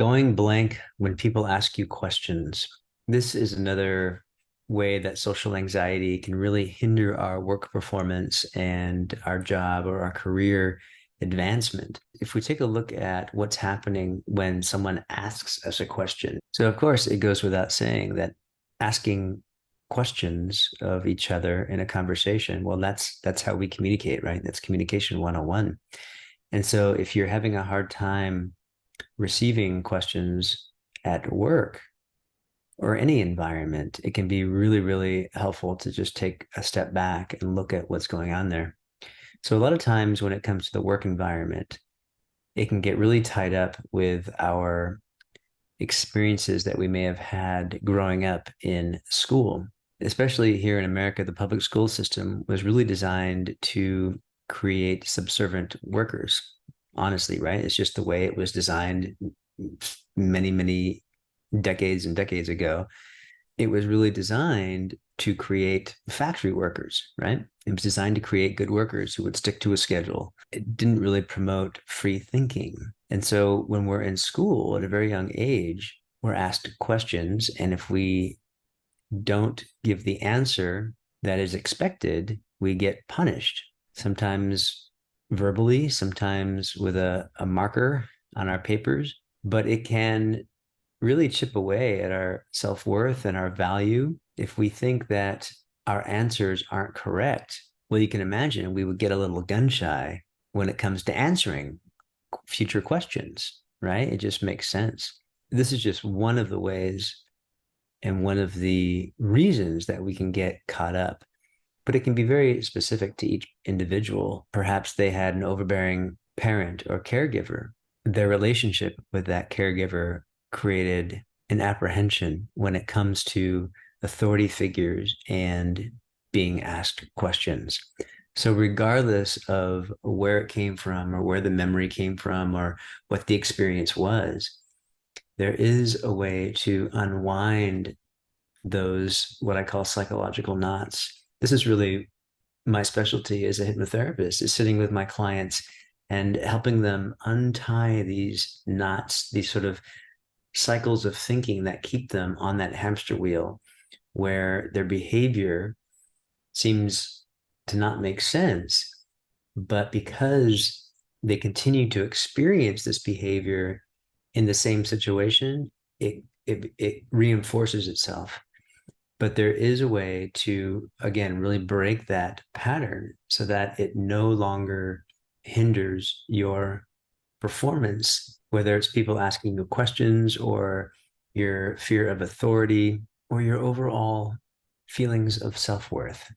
Going blank when people ask you questions. This is another way that social anxiety can really hinder our work performance and our job or our career advancement. If we take a look at what's happening when someone asks us a question. So, of course, it goes without saying that asking questions of each other in a conversation, well, that's how we communicate, right? That's communication 101. And so if you're having a hard time receiving questions at work or any environment, it can be really, really helpful to just take a step back and look at what's going on there. So, a lot of times when it comes to the work environment, it can get really tied up with our experiences that we may have had growing up in school. Especially here in America, the public school system was really designed to create subservient workers. Honestly, right? It's just the way it was designed many, many decades and decades ago. It was really designed to create factory workers, right? It was designed to create good workers who would stick to a schedule. It didn't really promote free thinking. And so when we're in school at a very young age, we're asked questions. And if we don't give the answer that is expected, we get punished, sometimes verbally, sometimes with a marker on our papers, but it can really chip away at our self-worth and our value if we think that our answers aren't correct. Well, you can imagine we would get a little gun shy when it comes to answering future questions, right? It just makes sense. This is just one of the ways and one of the reasons that we can get caught up, but it can be very specific to each individual. Perhaps they had an overbearing parent or caregiver. Their relationship with that caregiver created an apprehension when it comes to authority figures and being asked questions. So, regardless of where it came from or where the memory came from or what the experience was, there is a way to unwind those, what I call psychological knots. This is really my specialty as a hypnotherapist, is sitting with my clients and helping them untie these knots, these sort of cycles of thinking that keep them on that hamster wheel where their behavior seems to not make sense. But because they continue to experience this behavior in the same situation, it reinforces itself. But there is a way to, again, really break that pattern so that it no longer hinders your performance, whether it's people asking you questions or your fear of authority or your overall feelings of self-worth.